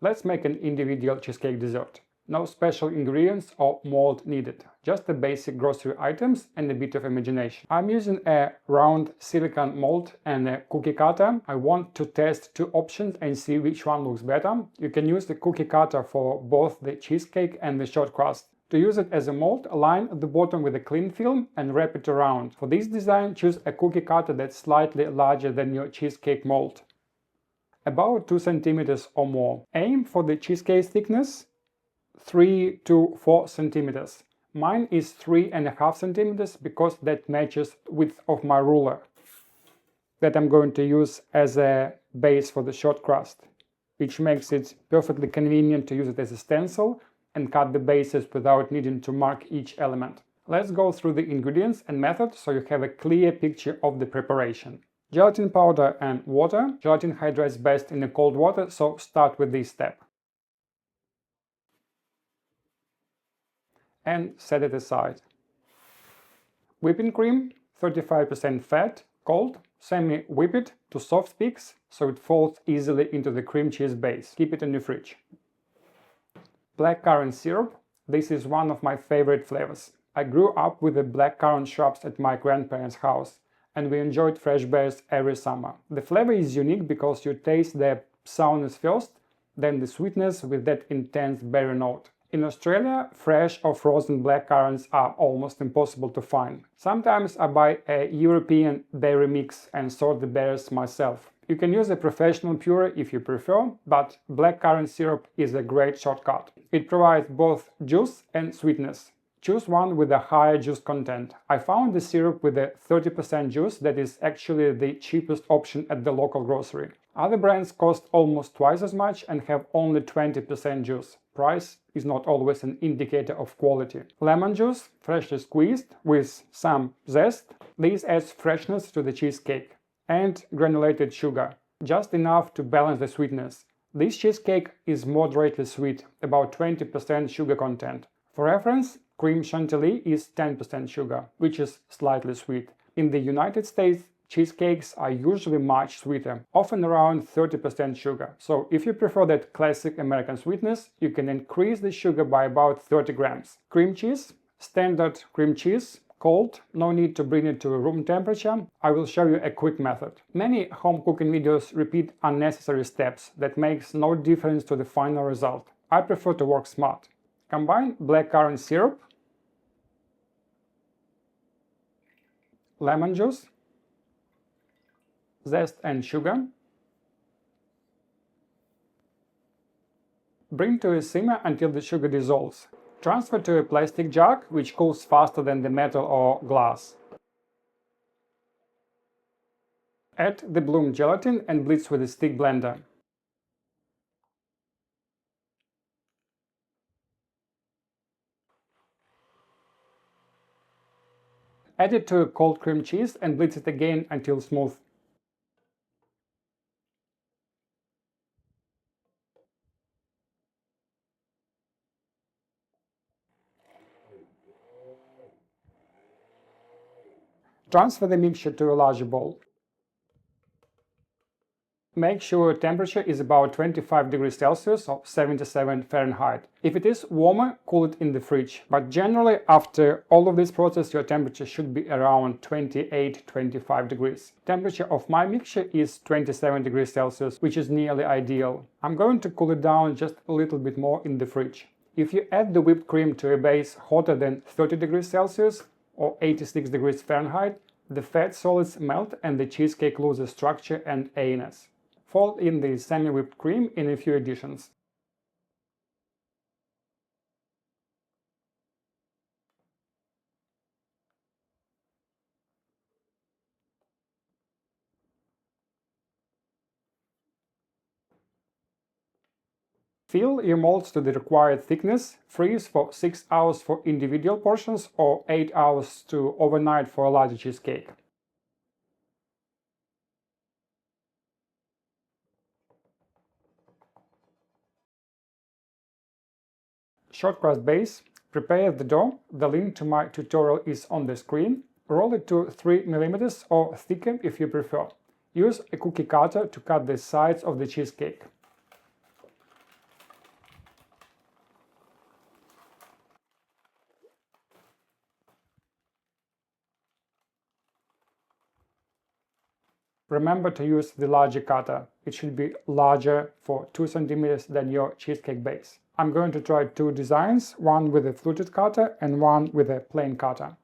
Let's make an individual cheesecake dessert. No special ingredients or mold needed, just the basic grocery items and a bit of imagination. I'm using a round silicone mold and a cookie cutter. I want to test two options and see which one looks better. You can use the cookie cutter for both the cheesecake and the shortcrust. To use it as a mold, line the bottom with a cling film and wrap it around. For this design, choose a cookie cutter that's slightly larger than your cheesecake mold, about 2 cm or more. Aim for the cheesecake thickness 3 to 4 cm. Mine is 3.5 cm because that matches width of my ruler that I'm going to use as a base for the short crust, which makes it perfectly convenient to use it as a stencil and cut the bases without needing to mark each element. Let's go through the ingredients and method so you have a clear picture of the preparation. Gelatin powder and water. Gelatin hydrates best in the cold water, so start with this step. And set it aside. Whipping cream, 35% fat, cold. Semi-whip it to soft peaks so it falls easily into the cream cheese base. Keep it in the fridge. Blackcurrant syrup. This is one of my favorite flavors. I grew up with the blackcurrant shrubs at my grandparents' house, and we enjoyed fresh berries every summer. The flavor is unique because you taste the sourness first, then the sweetness with that intense berry note. In Australia, fresh or frozen blackcurrants are almost impossible to find. Sometimes I buy a European berry mix and sort the berries myself. You can use a professional puree if you prefer, but blackcurrant syrup is a great shortcut. It provides both juice and sweetness. Choose one with a higher juice content. I found the syrup with a 30% juice that is actually the cheapest option at the local grocery. Other brands cost almost twice as much and have only 20% juice. Price is not always an indicator of quality. Lemon juice, freshly squeezed, with some zest. This adds freshness to the cheesecake. And granulated sugar, just enough to balance the sweetness. This cheesecake is moderately sweet, about 20% sugar content. For reference, cream chantilly is 10% sugar, which is slightly sweet. In the United States, cheesecakes are usually much sweeter, often around 30% sugar. So if you prefer that classic American sweetness, you can increase the sugar by about 30 grams. Cream cheese, standard cream cheese, cold, no need to bring it to room temperature. I will show you a quick method. Many home cooking videos repeat unnecessary steps that makes no difference to the final result. I prefer to work smart. Combine blackcurrant syrup, lemon juice, zest and sugar. Bring to a simmer until the sugar dissolves. Transfer to a plastic jug, which cools faster than the metal or glass. Add the bloom gelatin and blitz with a stick blender. Add it to a cold cream cheese and blitz it again until smooth. Transfer the mixture to a larger bowl. Make sure temperature is about 25 degrees Celsius or 77 Fahrenheit. If it is warmer, cool it in the fridge. But generally, after all of this process, your temperature should be around 28-25 degrees. Temperature of my mixture is 27 degrees Celsius, which is nearly ideal. I'm going to cool it down just a little bit more in the fridge. If you add the whipped cream to a base hotter than 30 degrees Celsius or 86 degrees Fahrenheit, the fat solids melt and the cheesecake loses structure and airiness. Fold in the semi-whipped cream in a few additions. Fill your molds to the required thickness, freeze for 6 hours for individual portions or 8 hours to overnight for a larger cheesecake. Shortcrust base. Prepare the dough. The link to my tutorial is on the screen. Roll it to 3 mm or thicker if you prefer. Use a cookie cutter to cut the sides of the cheesecake. Remember to use the larger cutter. It should be larger for 2 centimeters than your cheesecake base. I'm going to try two designs, one with a fluted cutter and one with a plain cutter.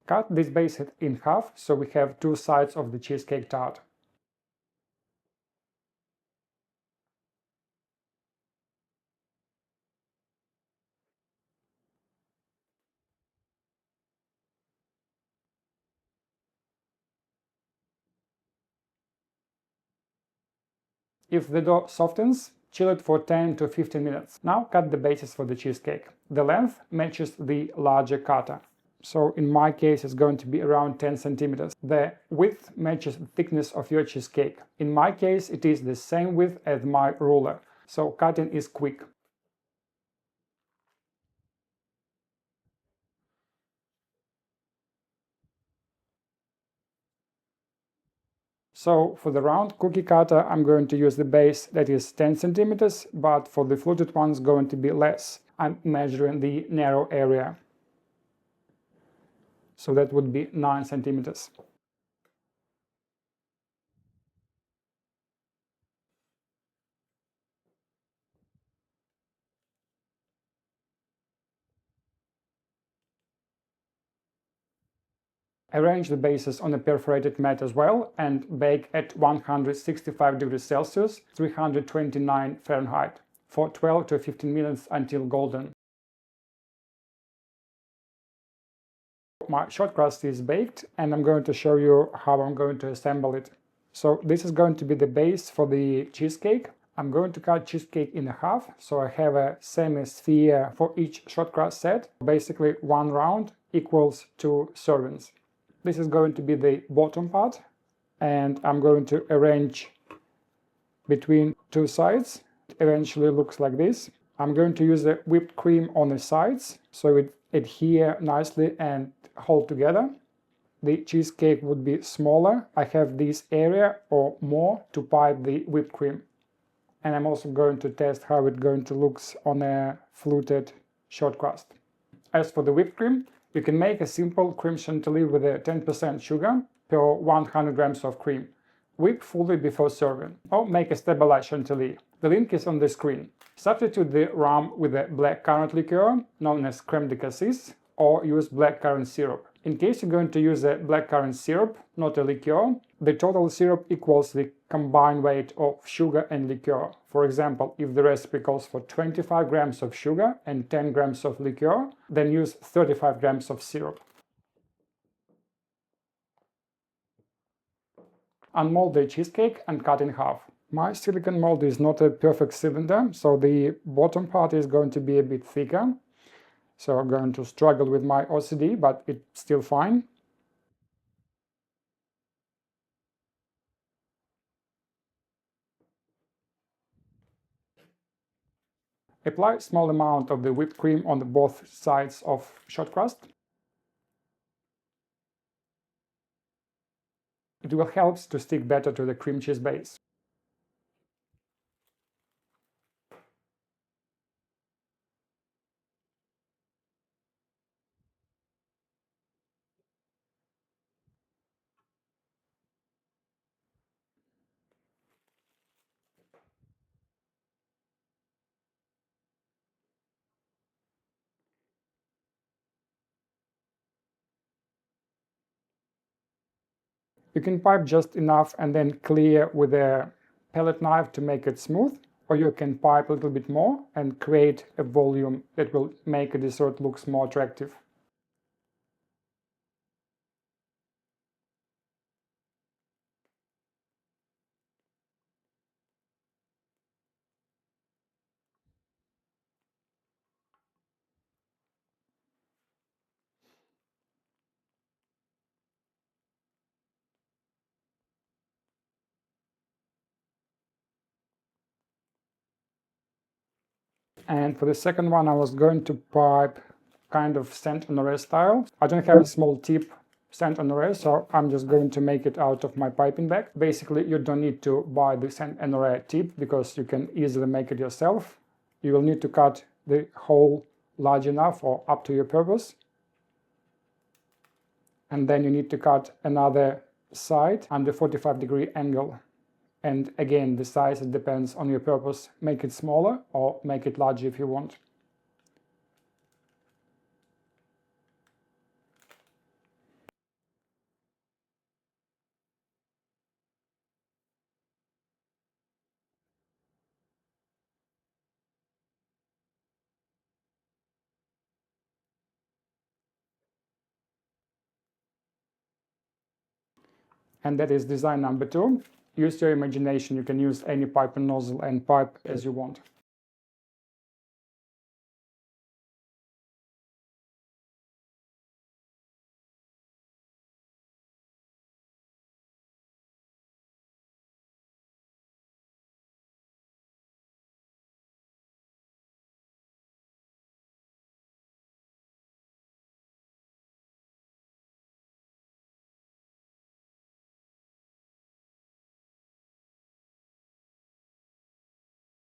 Cut this base in half so we have two sides of the cheesecake tart. If the dough softens, chill it for 10 to 15 minutes. Now cut the bases for the cheesecake. The length matches the larger cutter. So in my case it's going to be around 10 centimeters. The width matches the thickness of your cheesecake. In my case it is the same width as my ruler, so cutting is quick. So for the round cookie cutter I'm going to use the base that is 10 centimeters, but for the fluted one it's going to be less. I'm measuring the narrow area. So that would be 9 centimeters. Arrange the bases on a perforated mat as well and bake at 165 degrees Celsius, 329 Fahrenheit for 12 to 15 minutes until golden. My shortcrust is baked and I'm going to show you how I'm going to assemble it. So this is going to be the base for the cheesecake. I'm going to cut cheesecake in half, so I have a semi-sphere for each shortcrust set. Basically 1 round equals 2 servings. This is going to be the bottom part and I'm going to arrange between two sides. It eventually looks like this. I'm going to use the whipped cream on the sides so it adhere nicely and hold together. The cheesecake would be smaller. I have this area or more to pipe the whipped cream. And I'm also going to test how it's going to look on a fluted shortcrust. As for the whipped cream, you can make a simple cream chantilly with a 10% sugar per 100 grams of cream. Whip fully before serving, or make a stabilized chantilly. The link is on the screen. Substitute the rum with a blackcurrant liqueur, known as crème de cassis, or use blackcurrant syrup. In case you're going to use a blackcurrant syrup, not a liqueur, the total syrup equals the combined weight of sugar and liqueur. For example, if the recipe calls for 25 grams of sugar and 10 grams of liqueur, then use 35 grams of syrup. Unmold the cheesecake and cut in half. My silicone mold is not a perfect cylinder, so the bottom part is going to be a bit thicker. So I'm going to struggle with my OCD, but it's still fine. Apply a small amount of the whipped cream on both sides of shortcrust. It will help to stick better to the cream cheese base. You can pipe just enough and then clear with a palette knife to make it smooth, or you can pipe a little bit more and create a volume that will make a dessert look more attractive. And for the second one, I was going to pipe kind of Saint Honoré style. I don't have a small tip scent NRA, so I'm just going to make it out of my piping bag. Basically, you don't need to buy the scent NRA tip because you can easily make it yourself. You will need to cut the hole large enough or up to your purpose. And then you need to cut another side under 45-degree angle. And again, the size, it depends on your purpose. Make it smaller or make it larger if you want. And that is design number 2. Use your imagination. You can use any pipe and nozzle and pipe as you want.